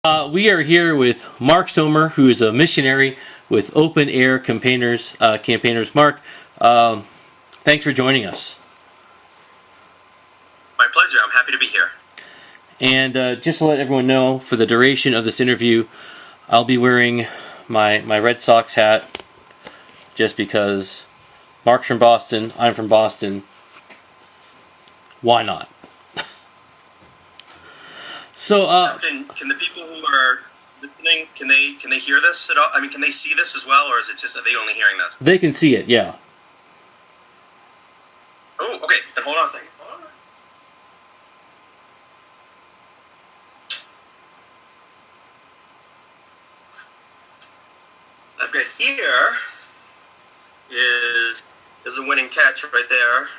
We are here with Mark Sohmer, who is a missionary with Open Air Campaigners. Mark, thanks for joining us. My pleasure. I'm happy to be here. And just to let everyone know, for the duration of this interview, I'll be wearing my Red Sox hat, just because Mark's from Boston, I'm from Boston. Why not? So, can the people who are listening, can they hear this at all? I mean, can they see this as well, or is it just, are they only hearing this? They can see it, yeah. Oh, okay. Then hold on a second. I've got here is a winning catch right there.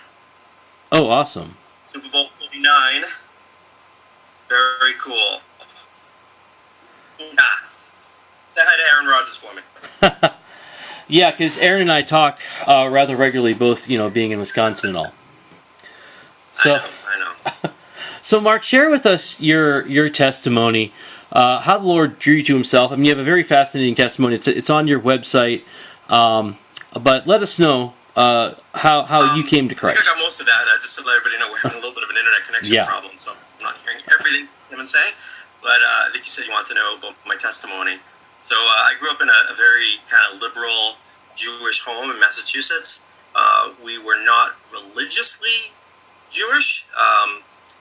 Oh, awesome. Super Bowl 49. Very cool. Say hi to Aaron Rodgers for me. Yeah, because Aaron and I talk rather regularly, both being in Wisconsin and all. So, I know. So, Mark, share with us your testimony. How the Lord drew you to Himself. I mean, you have a very fascinating testimony. It's on your website, but let us know how you came to Christ. I think I got most of that. Just to let everybody know, we're having a little bit of an internet connection problem, so I'm not hearing everything I've been saying. But I think you said you want to know about my testimony. So I grew up in a very kind of liberal Jewish home in Massachusetts. We were not religiously Jewish,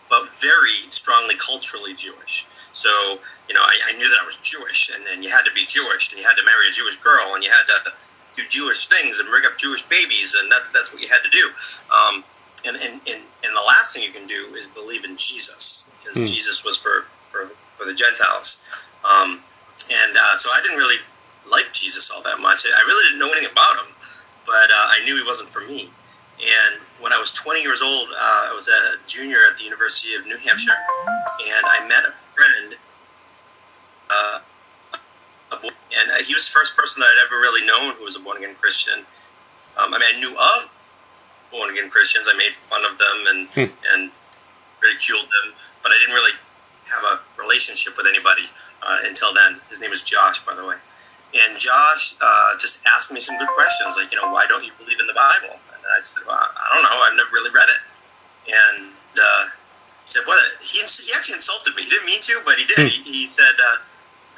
but very strongly culturally Jewish. So, I knew that I was Jewish, and then you had to be Jewish, and you had to marry a Jewish girl, and you had to do Jewish things and bring up Jewish babies, and that's what you had to do. And the last thing you can do is believe in Jesus, because Jesus was for the Gentiles. So I didn't really like Jesus all that much. I really didn't know anything about him, but I knew he wasn't for me. And when I was 20 years old, I was a junior at the University of New Hampshire, and I met a friend, and he was the first person that I'd ever really known who was a born-again Christian. I knew of born-again Christians. I made fun of them and ridiculed them, but I didn't really have a relationship with anybody until then. His name is Josh, by the way. And Josh just asked me some good questions, like, why don't you believe in the Bible? And I said, well, I don't know. I've never really read it. And he said, what? He actually insulted me. He didn't mean to, but he did. He said,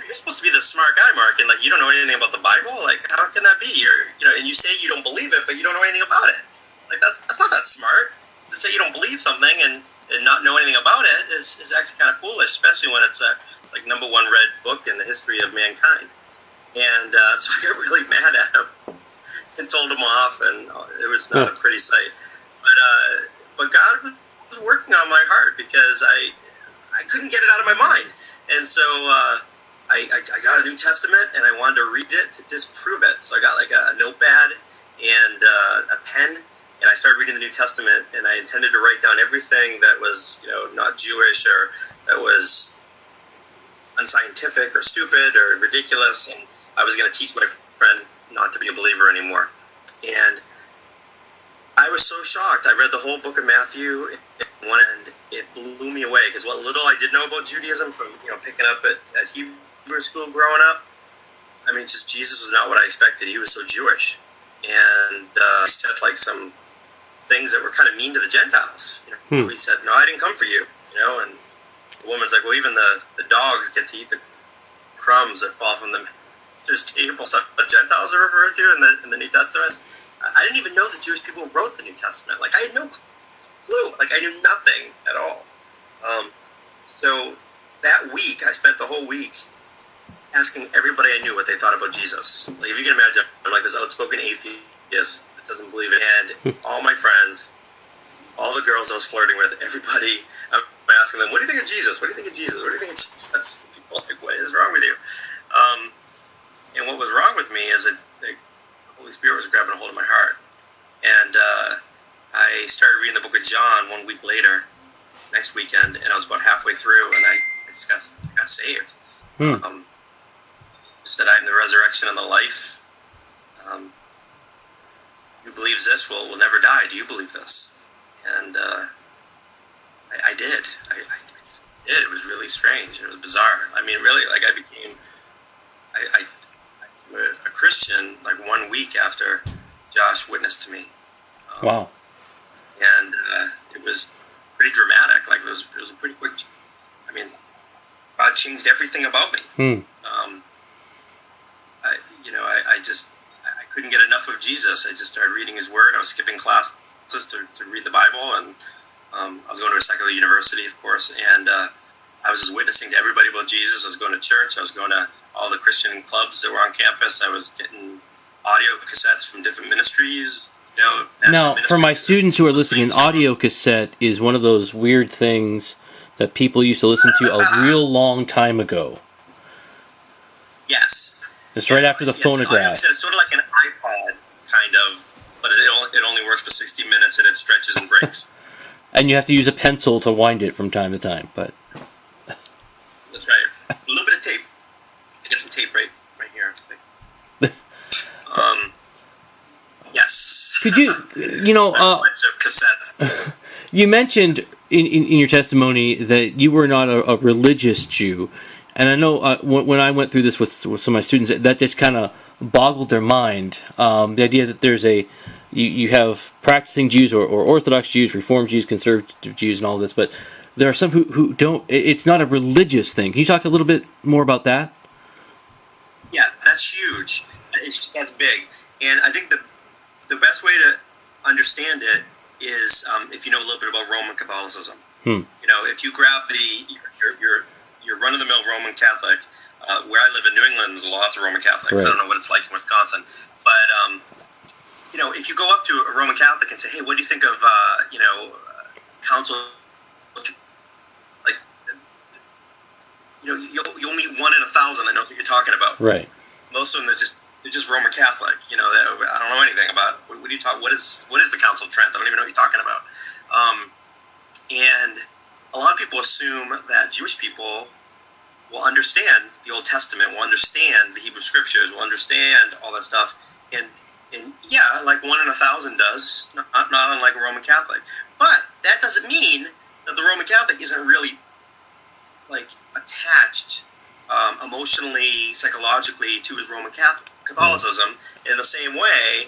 you're supposed to be the smart guy, Mark, and you don't know anything about the Bible. Like, how can that be? And you say you don't believe it, but you don't know anything about it. Like, that's not that smart. To say you don't believe something and not know anything about it is actually kind of foolish, especially when it's a #1 read book in the history of mankind. And so I got really mad at him and told him off, and it was not a pretty sight. But God was working on my heart, because I couldn't get it out of my mind. And so I got a New Testament, and I wanted to read it to disprove it. So I got like a notepad and a pen, and I started reading the New Testament, and I intended to write down everything that was, not Jewish, or that was unscientific or stupid or ridiculous, and I was going to teach my friend not to be a believer anymore. And I was so shocked. I read the whole book of Matthew, and it blew me away, because what little I did know about Judaism from picking up at Hebrew school growing up, just Jesus was not what I expected. He was so Jewish, and he said like some things that were kind of mean to the Gentiles. He said, "No, I didn't come for you," and the woman's like, "Well, even the dogs get to eat the crumbs that fall from the master's table." So the Gentiles are referred to in the New Testament. I didn't even know the Jewish people who wrote the New Testament. Like, I had no clue. Like, I knew nothing at all. So that week, I spent the whole week asking everybody I knew what they thought about Jesus. Like, if you can imagine, I'm like this outspoken atheist that doesn't believe it. And all my friends, all the girls I was flirting with, everybody, I'm asking them, what do you think of Jesus? What do you think of Jesus? What do you think of Jesus? People are like, what is wrong with you? And what was wrong with me is that the Holy Spirit was grabbing a hold of my heart. And I started reading the book of John 1 week later, next weekend, and I was about halfway through, and I just got saved. Said, "I am the resurrection and the life. Who believes this will never die. Do you believe this?" And I did. I did. It was really strange. It was bizarre. I mean, really, like I became a Christian like 1 week after Josh witnessed to me. Wow. And it was pretty dramatic. Like it was a pretty quick. I mean, God changed everything about me. I couldn't get enough of Jesus. I just started reading His Word. I was skipping classes to read the Bible, and I was going to a secular university, of course, and I was just witnessing to everybody about Jesus. I was going to church. I was going to all the Christian clubs that were on campus. I was getting audio cassettes from different ministries. Now, for my students who are listening, an audio cassette is one of those weird things that people used to listen to a real long time ago. Yes. It's right after the phonograph. It's sort of like an iPod, kind of, but it only works for 60 minutes and it stretches and breaks. And you have to use a pencil to wind it from time to time. But that's right. A little bit of tape. I get some tape right here. Yes. Could you cassettes. You mentioned in your testimony that you were not a religious Jew. And I know when I went through this with some of my students, that just kind of boggled their mind. The idea that there's you have practicing Jews or Orthodox Jews, Reformed Jews, Conservative Jews, and all this, but there are some who don't. It's not a religious thing. Can you talk a little bit more about that? Yeah, that's huge. That's big, and I think the best way to understand it is if you know a little bit about Roman Catholicism. If you grab your run-of-the-mill Roman Catholic, where I live in New England, there's lots of Roman Catholics. Right. I don't know what it's like in Wisconsin, but if you go up to a Roman Catholic and say, "Hey, what do you think of council?" Like, you'll meet 1 in 1,000 that knows what you're talking about. Right. Most of them they're just Roman Catholic. I don't know anything about what do you talk. What is the Council of Trent? I don't even know what you're talking about. And a lot of people assume that Jewish people will understand the Old Testament, will understand the Hebrew Scriptures, will understand all that stuff, and yeah, like 1 in 1,000 does, not unlike a Roman Catholic. But that doesn't mean that the Roman Catholic isn't really like attached emotionally, psychologically to his Roman Catholicism. In the same way,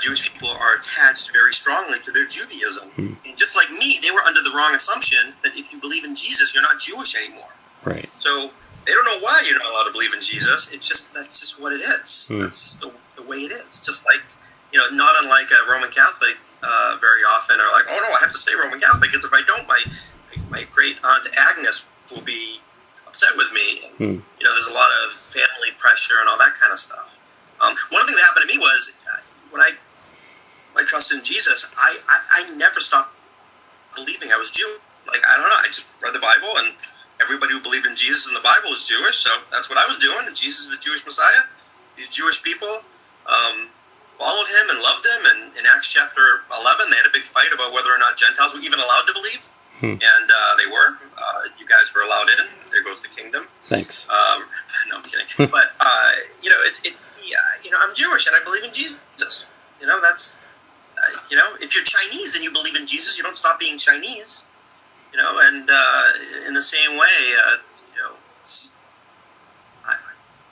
Jewish people are attached very strongly to their Judaism. And just like me, they were under the wrong assumption that if you believe in Jesus, you're not Jewish anymore. Right. So they don't know why you're not allowed to believe in Jesus. That's just what it is. That's just the way it is. Just like, not unlike a Roman Catholic, very often are like, oh no, I have to stay Roman Catholic because if I don't, my great aunt Agnes will be upset with me. And, there's a lot of family pressure and all that kind of stuff. One thing that happened to me was when I trusted in Jesus, I never stopped believing I was Jewish. Like, I don't know, I just read the Bible, and everybody who believed in Jesus in the Bible was Jewish, so that's what I was doing. And Jesus is the Jewish Messiah. These Jewish people followed him and loved him. And in Acts chapter 11, they had a big fight about whether or not Gentiles were even allowed to believe. And they were. You guys were allowed in. There goes the kingdom. Thanks. No, I'm kidding. But I'm Jewish and I believe in Jesus. That's if you're Chinese and you believe in Jesus, you don't stop being Chinese. And in the same way,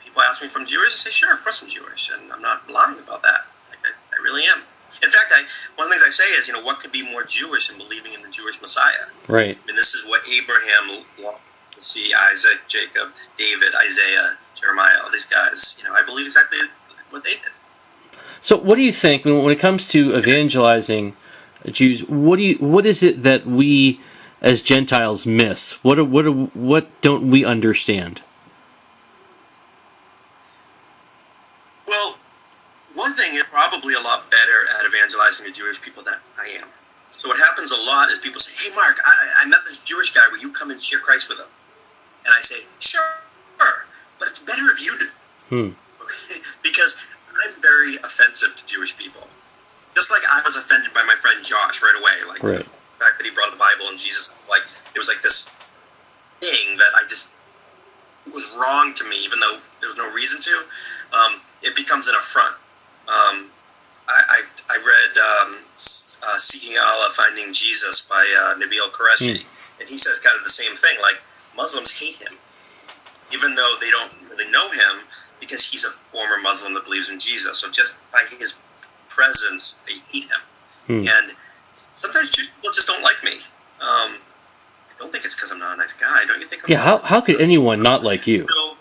people ask me if I'm Jewish. I say, sure, of course I'm Jewish, and I'm not lying about that. Like, I really am. In fact, one of the things I say is, what could be more Jewish than believing in the Jewish Messiah? Right. I mean, this is what Abraham longed to see, Isaac, Jacob, David, Isaiah, Jeremiah, all these guys. I believe exactly what they did. So what do you think, when it comes to evangelizing Jews, what is it that we as Gentiles miss? What don't we understand? Well, one thing is probably a lot better at evangelizing the Jewish people than I am. So what happens a lot is people say, hey, Mark, I met this Jewish guy. Will you come and share Christ with him? And I say, sure, but it's better if you do. Because I'm very offensive to Jewish people. Just like I was offended by my friend Josh right away. Like, right. The fact that he brought the Bible and Jesus, like, it was like this thing that it was wrong to me, even though there was no reason to. It becomes an affront. I read Seeking Allah, Finding Jesus by Nabil Qureshi, and he says kind of the same thing. Like, Muslims hate him, even though they don't really know him, because he's a former Muslim that believes in Jesus. So just by his presence, they hate him. And sometimes Jewish people just don't like me. I don't think it's because I'm not a nice guy. Don't you think? How could anyone not like you? So,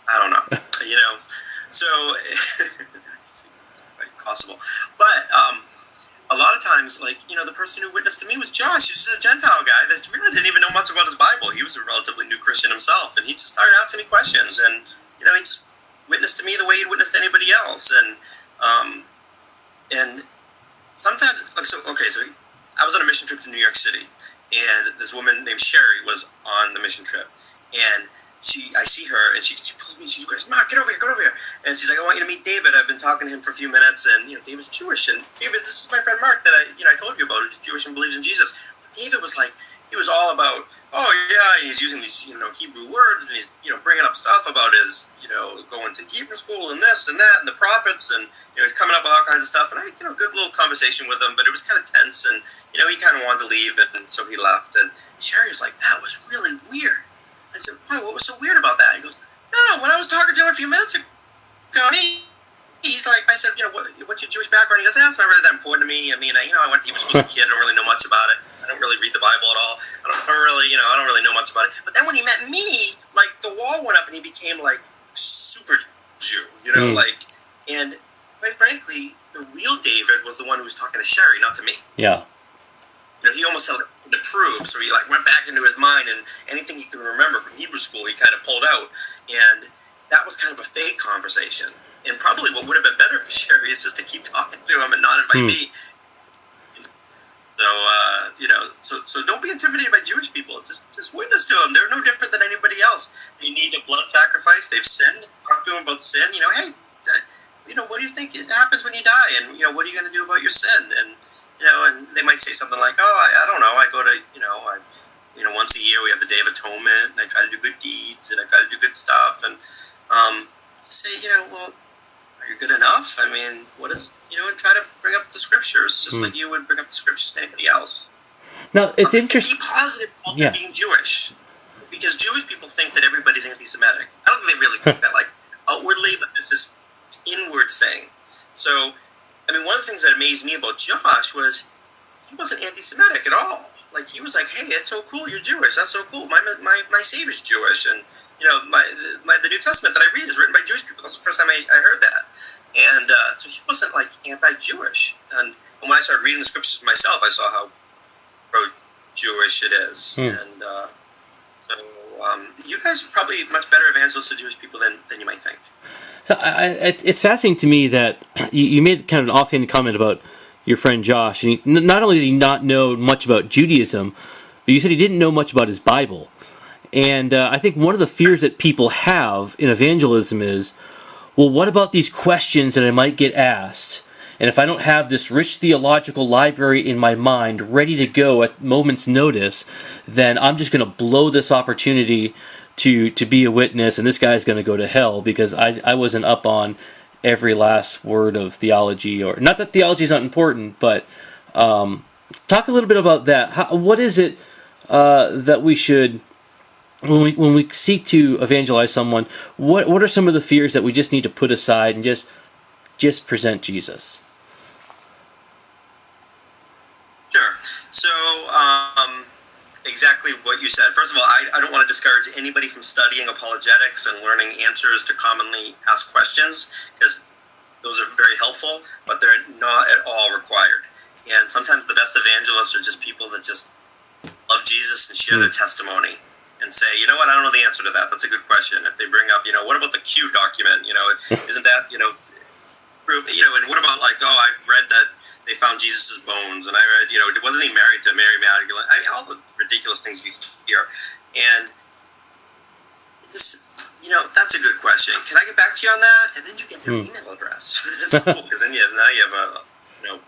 I don't know. So quite possible. But a lot of times, the person who witnessed to me was Josh. He was just a Gentile guy that really didn't even know much about his Bible. He was a relatively new Christian himself, and he just started asking me questions. And he just witnessed to me the way he'd witnessed to anybody else. And sometimes, so I was on a mission trip to New York City, and this woman named Sherry was on the mission trip, and I see her, and she pulls me, she goes, "Mark, get over here," and she's like, "I want you to meet David. I've been talking to him for a few minutes, and David's Jewish, and David, this is my friend Mark that I told you about, who's Jewish and believes in Jesus." But David was like, he was all about, oh yeah, he's using these Hebrew words, and he's bringing up stuff about his going to Hebrew school and this and that and the prophets, and he's coming up with all kinds of stuff, and I good little conversation with him, but it was kind of tense, and he kind of wanted to leave, and so he left, and Sherry was like, "That was really weird." I said, "Why? What was so weird about that?" He goes, "No, when I was talking to him a few minutes ago, he's like," I said, "What's your Jewish background?" He goes, "That's not really that important to me. I mean, I went to Hebrew school as a kid. I don't really know much about it. I don't really read the Bible at all. I don't really know much about it." But then when he met me, the wall went up, and he became super Jew, and quite frankly, the real David was the one who was talking to Sherry, not to me. Yeah. He almost had to prove, so he went back into his mind, and anything he could remember from Hebrew school, he kind of pulled out, and that was kind of a fake conversation. And probably what would have been better for Sherry is just to keep talking to him and not invite me. So, so don't be intimidated by Jewish people. Just witness to them. They're no different than anybody else. They need a blood sacrifice. They've sinned. Talk to them about sin. Hey, what do you think happens when you die? And what are you going to do about your sin? And and they might say something like, "Oh, I don't know. I go to once a year we have the Day of Atonement, and I try to do good deeds, and I try to do good stuff." And say, well, are you good enough? I mean, what is and try to bring up the scriptures, just like you would bring up the scriptures to anybody else. Now, it's interesting. Be positive about being Jewish, because Jewish people think that everybody's anti-Semitic. I don't think they really think that, outwardly, but it's this inward thing. So, one of the things that amazed me about Josh was he wasn't anti-Semitic at all. He was like, "Hey, it's so cool, you're Jewish. That's so cool. My Savior's Jewish, and the New Testament that I read is written by Jewish people." That's the first time I heard that. And so he wasn't anti-Jewish. And when I started reading the scriptures myself, I saw how pro-Jewish it is. And so you guys are probably much better evangelists to Jewish people than you might think. So it's fascinating to me that you made kind of an offhand comment about your friend Josh, and not only did he not know much about Judaism, but you said he didn't know much about his Bible. And I think one of the fears that people have in evangelism is, well, what about these questions that I might get asked? And if I don't have this rich theological library in my mind ready to go at moment's notice, then I'm just going to blow this opportunity to be a witness, and this guy's going to go to hell because I wasn't up on every last word of theology. Or not that theology is not important, but talk a little bit about that. What is it that we should... When we seek to evangelize someone, what are some of the fears that we just need to put aside and just present Jesus? Sure. So, exactly what you said. First of all, I don't want to discourage anybody from studying apologetics and learning answers to commonly asked questions, because those are very helpful, but they're not at all required. And sometimes the best evangelists are just people that just love Jesus and share their testimony. And say, I don't know the answer to that. That's a good question. If they bring up, what about the Q document? Isn't that, proof? And what about I read that they found Jesus' bones, and I read, wasn't he married to Mary Magdalene? All the ridiculous things you hear. And just, that's a good question. Can I get back to you on that? And then you get their email address. It's cool, because then you have a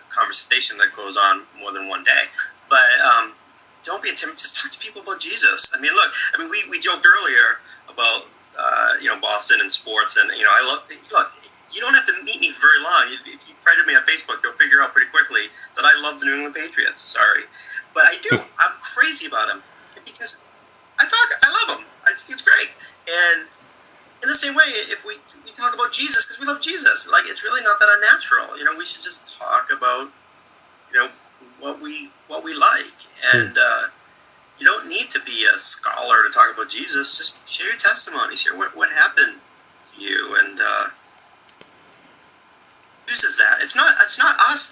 conversation that goes on more than one day. But don't be intimidated. Just talk to people about Jesus. We joked earlier about Boston and sports, and look, you don't have to meet me very long. If you friended me on Facebook, you'll figure out pretty quickly that I love the New England Patriots. Sorry, But I do. I'm crazy about him because I love him. It's great. And in the same way, if we talk about Jesus because we love Jesus, like it's really not that unnatural. We should just talk about what we like, and you don't need to be a scholar to talk about Jesus. Just share your testimony, share what happened to you, and uses that. It's not us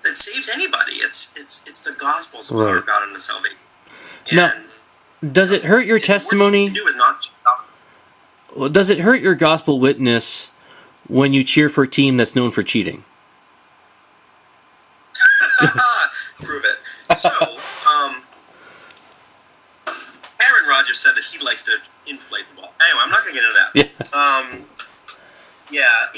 that saves anybody. It's the gospel's the power of God unto salvation. Now, does it hurt your testimony? Does it hurt your gospel witness when you cheer for a team that's known for cheating? Prove it. So, Aaron Rodgers said that he likes to inflate the ball. Anyway, I'm not going to get into that.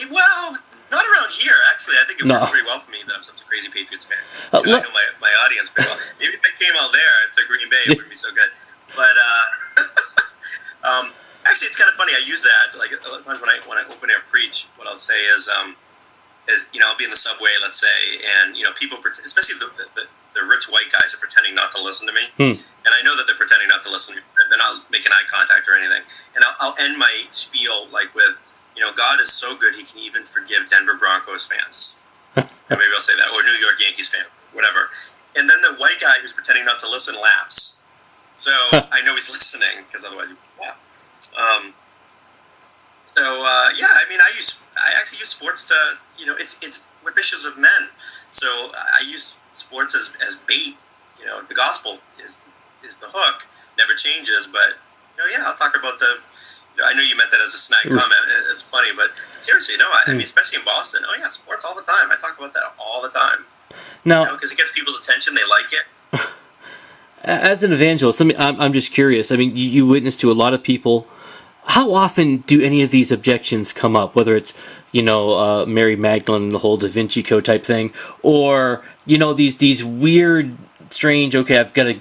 Well, not around here, actually. I think it works pretty well for me that I'm such a crazy Patriots fan. I know my audience pretty well. Maybe if I came out there to Green Bay, it wouldn't be so good. But, actually, it's kind of funny. I use that. Like, a lot of times when I open air preach, what I'll say is I'll be in the subway, let's say, and, people, especially the rich white guys are pretending not to listen to me. And I know that they're pretending not to listen to me. They're not making eye contact or anything. And I'll end my spiel, like, with, God is so good, he can even forgive Denver Broncos fans. And maybe I'll say that, or New York Yankees fan, whatever. And then the white guy who's pretending not to listen laughs. So I know he's listening, because otherwise you laugh. I actually use sports to, we're fishers of men. So I use sports as bait. The gospel is the hook, never changes. But I'll talk about I know you meant that as a snide comment. It's funny, but seriously, no. I mean, especially in Boston. Oh yeah, sports all the time. I talk about that all the time. Now, because it gets people's attention, they like it. As an evangelist, I'm just curious. I mean, you witness to a lot of people. How often do any of these objections come up? Whether it's Mary Magdalene, the whole Da Vinci Code type thing, or these weird, strange. Okay, I've got to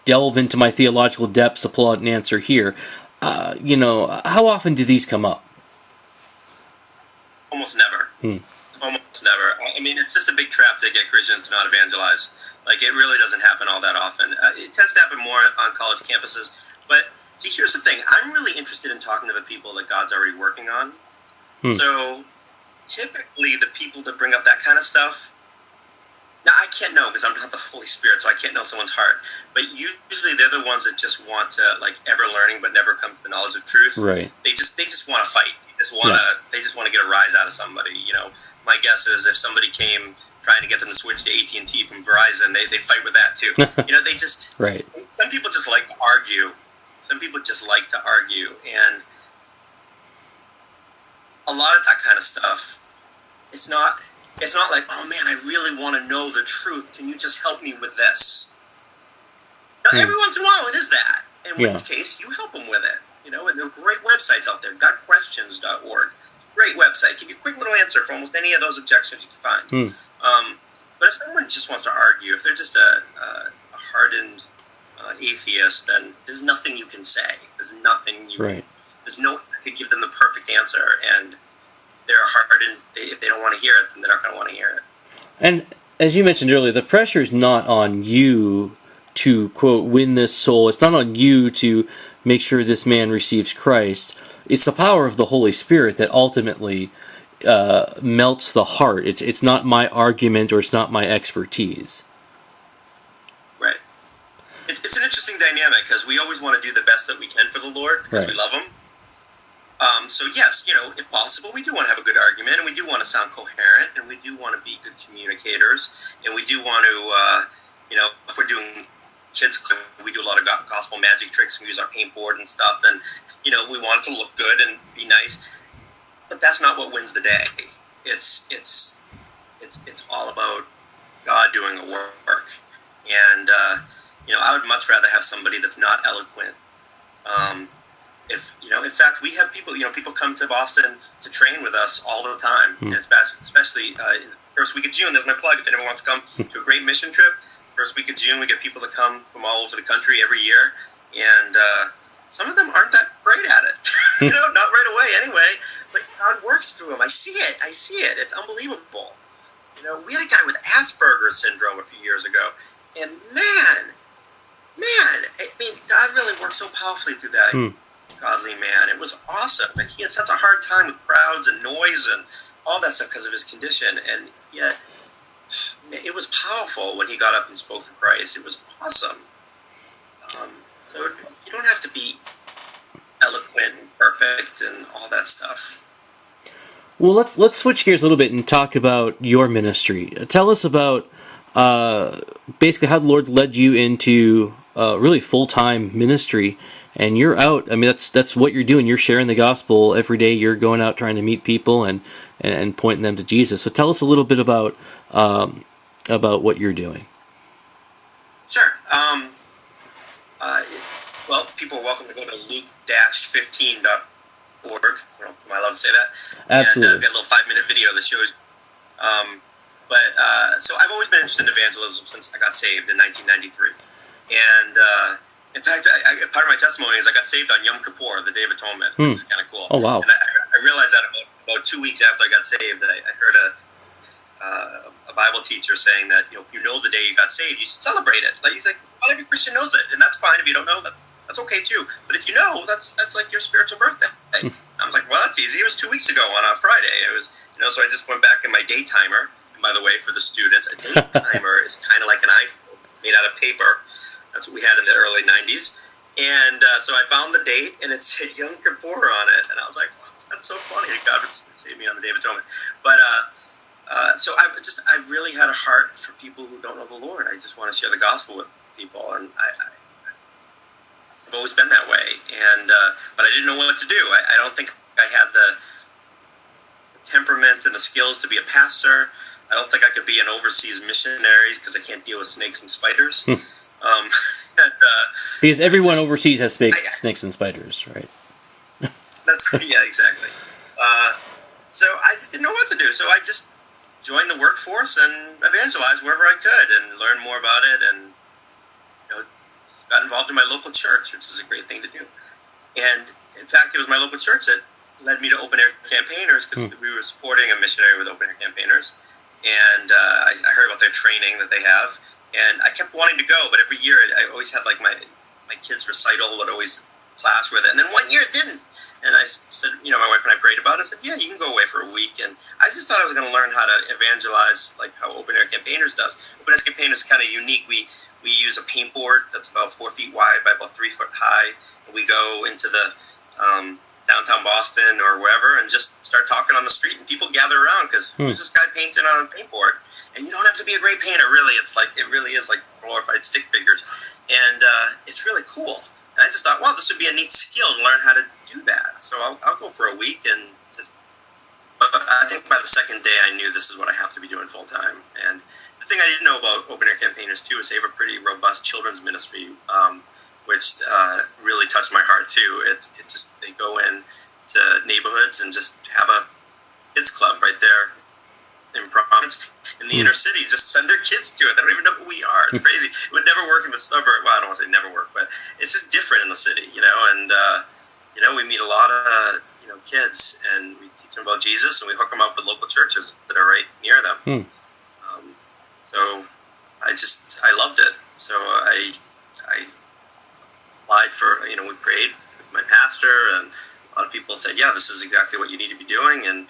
delve into my theological depths to pull out an answer here. How often do these come up? Almost never. Almost never. I mean, it's just a big trap to get Christians to not evangelize. Like, it really doesn't happen all that often. It tends to happen more on college campuses. But, see, here's the thing. I'm really interested in talking to the people that God's already working on. So, typically, the people that bring up that kind of stuff, now, I can't know because I'm not the Holy Spirit, so I can't know someone's heart. But usually, they're the ones that just want to, like, ever learning but never come to the knowledge of truth. Right. They just want to fight. They just want to get a rise out of somebody. My guess is if somebody came trying to get them to switch to AT&T from Verizon, they'd fight with that too. They just right. Some people just like to argue. And a lot of that kind of stuff, it's not like, oh man, I really want to know the truth. Can you just help me with this? Now, every once in a while it is that. In which case, you help them with it. And there are great websites out there. Gotquestions.org. Great website. Give you a quick little answer for almost any of those objections you can find. But if someone just wants to argue, if they're just a hardened atheist, then there's nothing you can say. There's nothing there's no, I could give them the perfect answer, and they're hardened. If they don't want to hear it, then they're not going to want to hear it. And as you mentioned earlier, the pressure is not on you to, quote, win this soul. It's not on you to make sure this man receives Christ. It's the power of the Holy Spirit that ultimately melts the heart. It's not my argument or it's not my expertise. Right. It's an interesting dynamic because we always want to do the best that we can for the Lord because we love Him. So yes, if possible, we do want to have a good argument, and we do want to sound coherent, and we do want to be good communicators, and we do want to, if we're doing kids, we do a lot of gospel magic tricks and use our paintboard and stuff, and we want it to look good and be nice. But that's not what wins the day. It's all about God doing a work, and I would much rather have somebody that's not eloquent. In fact, we have people. People come to Boston to train with us all the time, and especially first week of June. There's my plug. If anyone wants to come to a great mission trip, first week of June, we get people that come from all over the country every year, and some of them aren't that great at it. Not right away anyway. But God works through them. I see it. It's unbelievable. We had a guy with Asperger's syndrome a few years ago, and man, I mean, God really worked so powerfully through that godly man. It was awesome, and he had such a hard time with crowds and noise and all that stuff because of his condition, and yet it was powerful when he got up and spoke for Christ. It was awesome. So you don't have to be eloquent and perfect and all that stuff. Well, let's switch gears a little bit and talk about your ministry. Tell us about basically how the Lord led you into really full-time ministry, and you're out. I mean, that's what you're doing. You're sharing the gospel every day. You're going out trying to meet people and pointing them to Jesus. So tell us a little bit about what you're doing. Sure. Well, people are welcome to go to luke-15.org. Am I allowed to say that? Absolutely. And got a little 5-minute video that shows. So I've always been interested in evangelism since I got saved in 1993. And in fact, part of my testimony is I got saved on Yom Kippur, the Day of Atonement, which is kind of cool. Oh, wow. And I realized that about 2 weeks after I got saved, I heard a Bible teacher saying that if you know the day you got saved, you should celebrate it. Like, he's like, not every Christian knows it, and that's fine. If you don't know that, that's okay too. But if you know, that's like your spiritual birthday. I was like, well, that's easy. It was 2 weeks ago on a Friday. It was, so I just went back in my day timer. And by the way, for the students, a day timer is kind of like an iPhone made out of paper. That's what we had in the early 90s. And so I found the date, and it said Yom Kippur on it, and I was like, wow, that's so funny. God would save me on the Day of Atonement. But so I really had a heart for people who don't know the Lord. I just want to share the gospel with people, and I've always been that way. And but I didn't know what to do. I don't think I had the temperament and the skills to be a pastor. I don't think I could be an overseas missionary because I can't deal with snakes and spiders. Because everyone overseas has snakes and spiders, right? Yeah, exactly. So I just didn't know what to do. So I just joined the workforce and evangelized wherever I could and learned more about it, and just got involved in my local church, which is a great thing to do. And in fact, it was my local church that led me to Open Air Campaigners, because we were supporting a missionary with Open Air Campaigners. And I heard about their training that they have, and I kept wanting to go, but every year I always had like my kids' recital would always clash with it, and then one year it didn't. And I said, my wife and I prayed about it. I said, yeah, you can go away for a week. And I just thought I was going to learn how to evangelize like how Open Air Campaigners does. Open Air Campaigners is kind of unique. We use a paint board that's about 4 feet wide by about 3 foot high. And we go into the downtown Boston or wherever and just start talking on the street, and people gather around because who's this guy painting on a paint board? And you don't have to be a great painter, really. It really is like glorified stick figures, and it's really cool. And I just thought, wow, this would be a neat skill to learn how to do that. So I'll go for a week, and but I think by the second day I knew this is what I have to be doing full time. And the thing I didn't know about Open Air Campaigners too is they have a pretty robust children's ministry, which really touched my heart too. They go in to neighborhoods and just have a kids club right there in Providence, in the inner city. Just send their kids to it. They don't even know who we are. It's crazy. It would never work in the suburb. Well, I don't want to say never work, but it's just different in the city, and we meet a lot of kids, and we teach them about Jesus, and we hook them up with local churches that are right near them. So I loved it. So I applied for, we prayed with my pastor, and a lot of people said, yeah, this is exactly what you need to be doing. And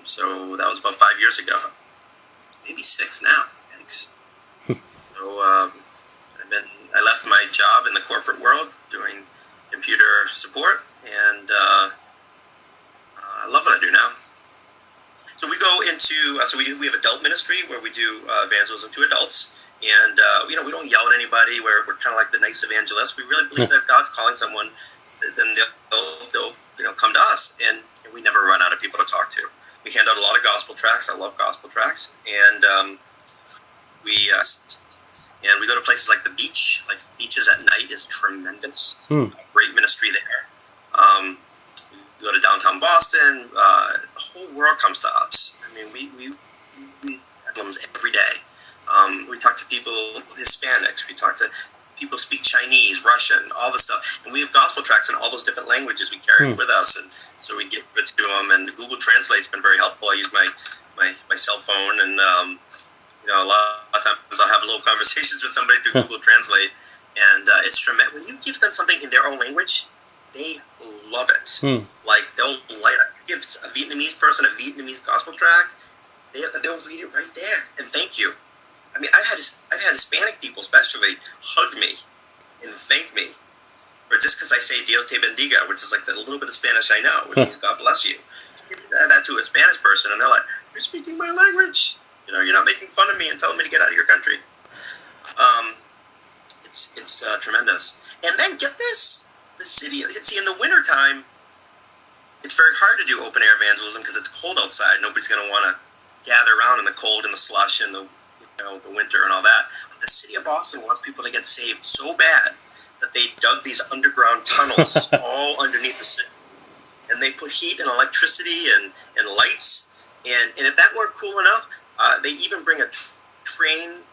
so that was about 5 years ago, maybe 6 now. Thanks. So I left my job in the corporate world doing computer support, and I love what I do now. So we go into, we have adult ministry where we do evangelism to adults. And, we don't yell at anybody. We're kind of like the nice evangelists. We really believe that if God's calling someone, then they'll come to us. And we never run out of people to talk to. We hand out a lot of gospel tracts. I love gospel tracts. And we go to places like the beach. Like beaches at night is tremendous. Great ministry there. We go to downtown Boston. The whole world comes to us. I mean, we have every day. We talk to people, Hispanics. We talk to people who speak Chinese, Russian, all this stuff. And we have gospel tracts in all those different languages we carry with us. And So we give it to them, and Google Translate's been very helpful. I use my cell phone, and a lot of times I'll have little conversations with somebody through Google Translate, and it's tremendous. When you give them something in their own language, they love it. Like they'll light up. Give a Vietnamese person a Vietnamese gospel tract, they'll read it right there and thank you. I mean, I've had Hispanic people especially hug me and thank me, or just because I say Dios te bendiga, which is like the little bit of Spanish I know, which means God bless you. That to a Spanish person, and they're like, "You're speaking my language. You're not making fun of me and telling me to get out of your country." It's tremendous. And then get this: the city. See, in the wintertime, it's very hard to do open air evangelism because it's cold outside. Nobody's going to want to gather around in the cold and the slush and the winter and all that. But the city of Boston wants people to get saved so bad that they dug these underground tunnels all underneath the city, and they put heat and electricity and lights. And if that weren't cool enough, they even bring a train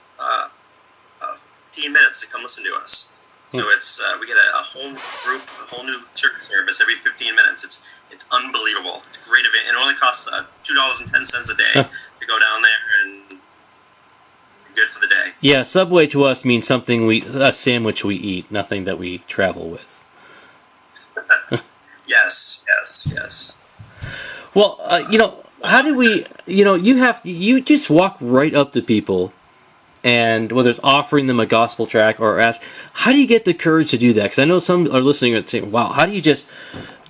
15 minutes to come listen to us. So it's we get a whole group, a whole new church service every 15 minutes. It's unbelievable. It's a great event. And it only costs $2.10 a day to go down there, and good for the day. Yeah, Subway to us means something a sandwich we eat, nothing that we travel with. Yes. Well, how do we? You just walk right up to people, and whether it's offering them a gospel tract or ask, how do you get the courage to do that? Because I know some are listening and saying, "Wow, how do you just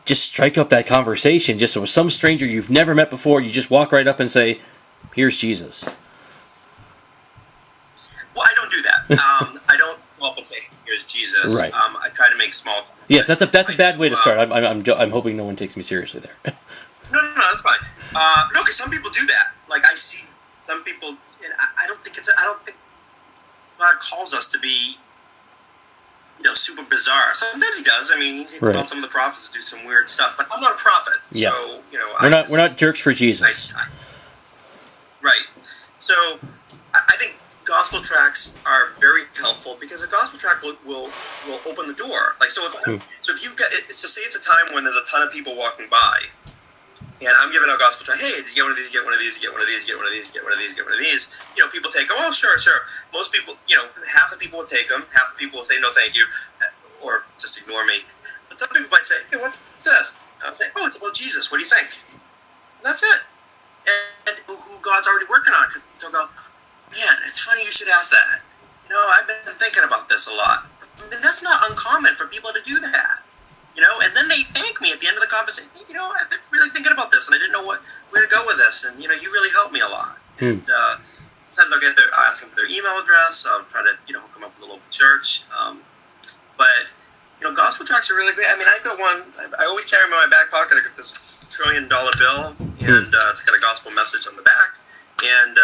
strike up that conversation just with some stranger you've never met before? You just walk right up and say, here's Jesus." Well, I don't do that. I don't go up and say, "Here's Jesus." Right. I try to make small. Yes, that's a bad way to start. I'm hoping no one takes me seriously there. No, that's fine. No, because some people do that. Like I see some people, and I don't think God calls us to be, super bizarre. Sometimes He does. I mean, He calls some of the prophets to do some weird stuff. But I'm not a prophet, yeah. So we're not jerks for Jesus. Right. So I think gospel tracts are very helpful because a gospel tract will open the door. Like so if you get it's to say it's a time when there's a ton of people walking by, and I'm giving out a gospel tract. Hey, did you get one of these? Get one of these. Get one of these. Get one of these. Get one of these. Get one of these. People take them. Oh, sure. Most people, half the people will take them. Half the people will say no, thank you, or just ignore me. But some people might say, "Hey, what's this?" And I'll say, "Oh, it's about Jesus. What do you think?" And that's it. And who God's already working on, because they'll go, "Man, it's funny you should ask that. I've been thinking about this a lot." I mean, that's not uncommon for people to do that. And then they thank me at the end of the conversation. Hey, I've been really thinking about this, and I didn't know where to go with this, and you really helped me a lot. And sometimes I'll ask them for their email address. I'll try to hook them up with a local church. But gospel tracts are really great. I mean, I've got one. I always carry them in my back pocket. I got this $1 trillion bill, and it's got a gospel message on the back. And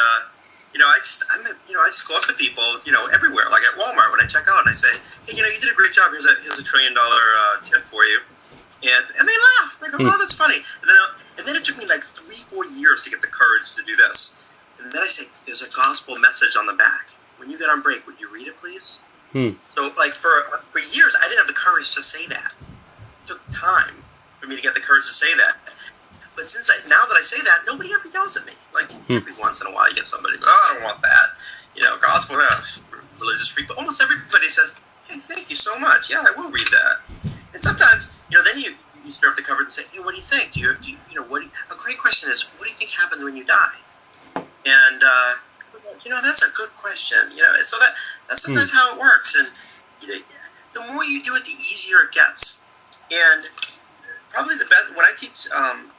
I just go up to people, everywhere, like at Walmart when I check out, and I say, "Hey, you did a great job. Here's a $1 trillion tip for you," and they laugh. They go, "Oh, that's funny." And then it took me like 3-4 years to get the courage to do this. And then I say, "There's a gospel message on the back. When you get on break, would you read it, please?" So, like for years, I didn't have the courage to say that. It took time for me to get the courage to say that. But now that I say that, nobody ever yells at me. Like every once in a while, you get somebody, "Oh, I don't want that." Gospel, religious freak. But almost everybody says, "Hey, thank you so much. Yeah, I will read that." And sometimes, then you stir up the cupboard and say, "Hey, what do you think? A great question is, what do you think happens when you die?" And that's a good question. So that's sometimes how it works. And the more you do it, the easier it gets. And probably the best, when I teach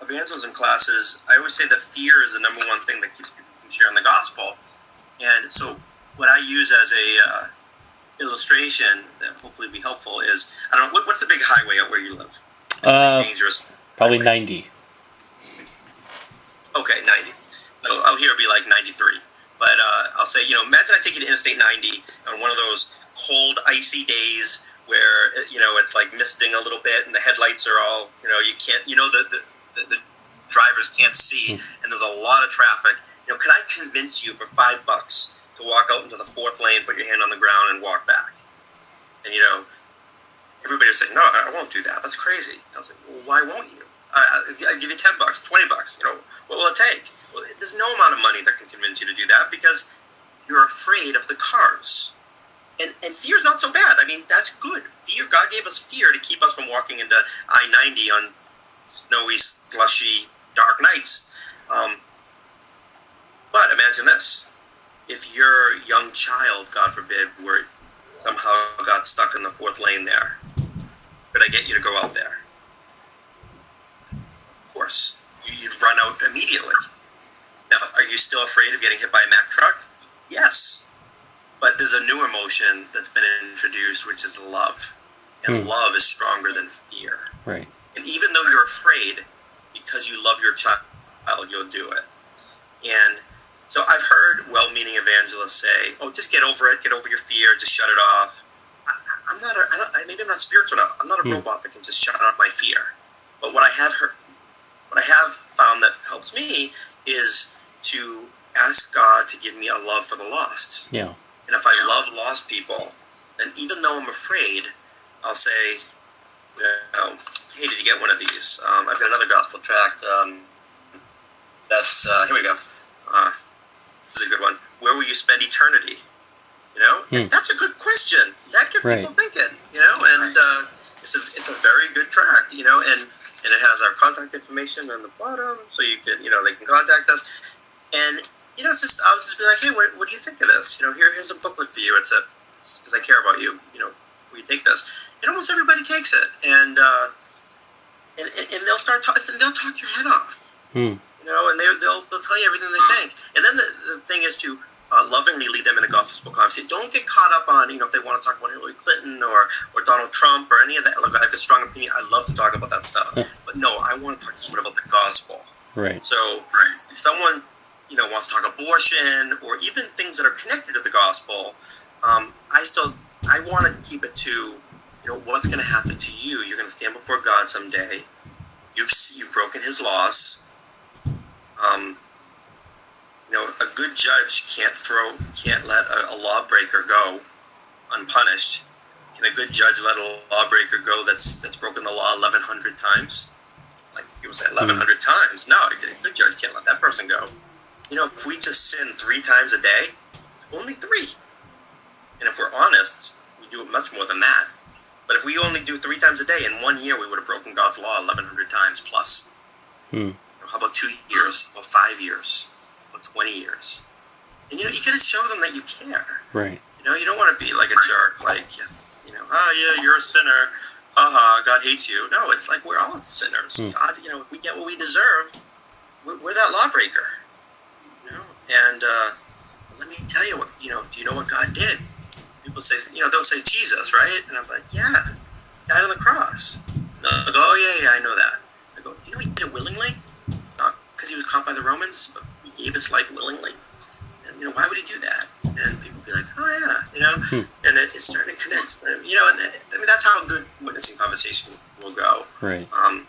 evangelism classes, I always say the fear is the number one thing that keeps people from sharing the gospel. And so what I use as a illustration that hopefully will be helpful is, I don't know, what's the big highway out where you live? Dangerous. Probably highway. 90. Okay, 90. So out here it'd be like 93. But I'll say, imagine I take you to Interstate 90 on one of those cold, icy days where it's like misting a little bit and the headlights are all you can't the drivers can't see and there's a lot of traffic. Could I convince you for $5 to walk out into the 4th lane, put your hand on the ground, and walk back? And everybody would say, "No, I won't do that. That's crazy." I was like, "Well, why won't you?" I'll give you $10, $20. What will it take? Well, there's no amount of money that can convince you to do that because you're afraid of the cars. And fear is not so bad. I mean, that's good. Fear. God gave us fear to keep us from walking into I-90 on snowy, slushy, dark nights. But imagine this. If your young child, God forbid, somehow got stuck in the fourth lane there, could I get you to go out there? Of course. You'd run out immediately. Now, are you still afraid of getting hit by a Mack truck? Yes. But there's a new emotion that's been introduced, which is love. And love is stronger than fear. Right. And even though you're afraid, because you love your child, you'll do it. And so I've heard well-meaning evangelists say, "Oh, just get over it, get over your fear, just shut it off." Maybe I'm not spiritual enough. I'm not a robot that can just shut off my fear. But what I have found that helps me is to ask God to give me a love for the lost. Yeah. And if I love lost people, then even though I'm afraid, I'll say, "Hey, did you get one of these? I've got another gospel tract. Here we go. This is a good one. Where will you spend eternity?" That's a good question. That gets people thinking. And it's a very good tract. And it has our contact information on the bottom, so you can, they can contact us. And I'll just be like, "Hey, what do you think of this? Here's a booklet for you. It's because I care about you. Will you take this?" And almost everybody takes it, and they'll start they'll talk your head off. And they'll tell you everything they think. And then the thing is to lovingly lead them in a gospel conversation. Don't get caught up on if they want to talk about Hillary Clinton or Donald Trump or any of that. Look, I have a strong opinion. I love to talk about that stuff, but no, I want to talk to someone about the gospel. Right. So if someone wants to talk abortion or even things that are connected to the gospel, I want to keep it to what's going to happen to you. You're going to stand before God someday. You've broken His laws. A good judge can't let a lawbreaker go unpunished. Can a good judge let a lawbreaker go that's broken the law 1,100 times? Like people say, 1,100 times. No, a good judge can't let that person go. If we just sin 3 times a day, only 3. And if we're honest, we do it much more than that. But if we only do 3 times a day, in 1 year we would have broken God's law 1,100 times plus. How about 2 years? How about 5 years? How about 20 years? And you got to show them that you care. Right. You don't want to be like a jerk, like you're a sinner. God hates you. No, it's like we're all sinners. God, if we get what we deserve, we're that lawbreaker. And let me tell you what. Do you know what God did? People say, they'll say Jesus, right? And I'm like, yeah, He died on the cross. And they'll go, oh yeah, I know that. I go, He did it willingly, not because He was caught by the Romans, but He gave His life willingly. And why would He do that? And people be like, oh yeah, and it's starting to connect. And that's how a good witnessing conversation will go. Right. I'm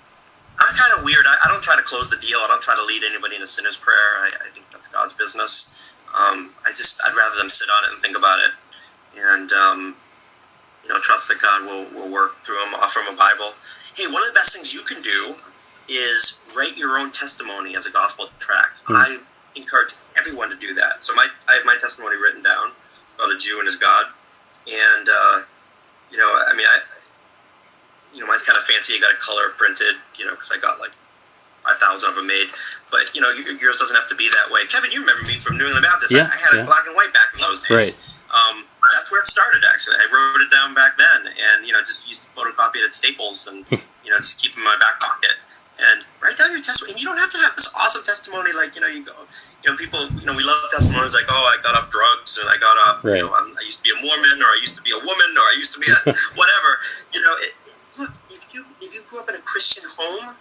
kind of weird. I don't try to close the deal. I don't try to lead anybody in a sinner's prayer. I think that's God's business. I'd rather them sit on it and think about it, and trust that God will work through them. Offer them a Bible. Hey, one of the best things you can do is write your own testimony as a gospel tract. I encourage everyone to do that. So I have my testimony written down. It's called A Jew and His God, and mine's kind of fancy. I got it color printed, because I got like 5,000 of them made. But yours doesn't have to be that way. Kevin, you remember me from New England Baptist? Yeah, I had it black and white back in those days. Right. That's where it started. Actually, I wrote it down back then, and just used to photocopy it at Staples, and just keep it in my back pocket. And write down your testimony. And you don't have to have this awesome testimony like you go. People. We love testimonies like, oh, I got off drugs and I got off. Right. I used to be a Mormon, or I used to be a woman, or I used to be a whatever. Look, if you grew up in a Christian home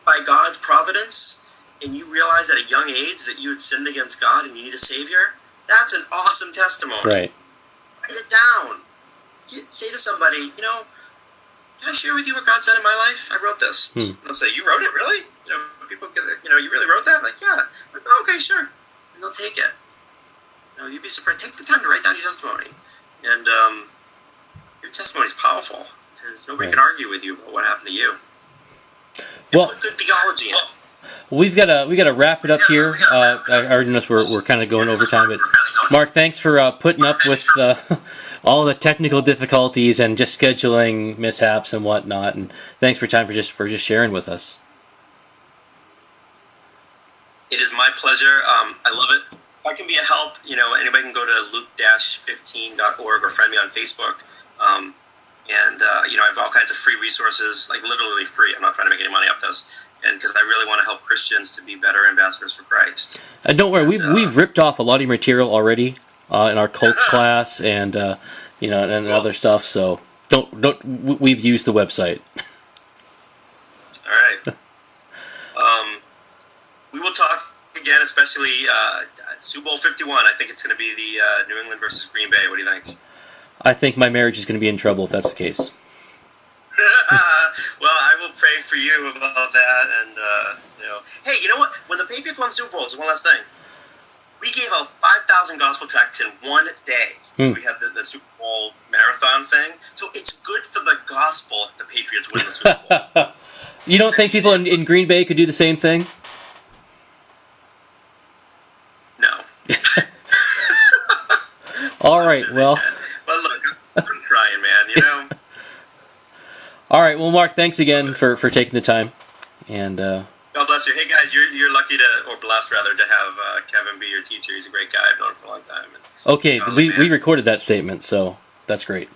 by God's providence, and you realize at a young age that you had sinned against God and you need a Savior, that's an awesome testimony. Right. Write it down. Say to somebody, can I share with you what God said in my life? I wrote this. And they'll say, you wrote it, really? People get it. You really wrote that? Like, yeah. Like, oh, okay, sure. And they'll take it. You'd be surprised. Take the time to write down your testimony. And your testimony is powerful, because nobody can argue with you about what happened to you. Well, put good theology in it. we gotta wrap it up here. I already noticed we're kind of going over time, but Mark, thanks for putting up with all the technical difficulties and just scheduling mishaps and whatnot. And thanks for time for just sharing with us. It is my pleasure. I love it. If I can be a help, anybody can go to luke-15.org or friend me on Facebook. I have all kinds of free resources, like literally free. I'm not trying to make any money off this. And because I really want to help Christians to be better ambassadors for Christ. And don't worry, we've ripped off a lot of your material already in our cults class and and other stuff. So we've used the website. All right. We will talk again, especially Super Bowl 51. I think it's going to be the New England versus Green Bay. What do you think? I think my marriage is going to be in trouble if that's the case. Well, I will pray for you about that. And, hey, you know what? When the Patriots won Super Bowls, one last thing. We gave out 5,000 gospel tracts in one day. So we had the Super Bowl marathon thing. So it's good for the gospel if the Patriots win the Super Bowl. You don't think people in Green Bay could do the same thing? No. All right, well. Well, look, I'm trying, man, All right, well, Mark, thanks again for taking the time. And God bless you. Hey, guys, you're lucky or blessed, rather, to have Kevin be your teacher. He's a great guy. I've known him for a long time. Okay, we recorded that statement, so that's great.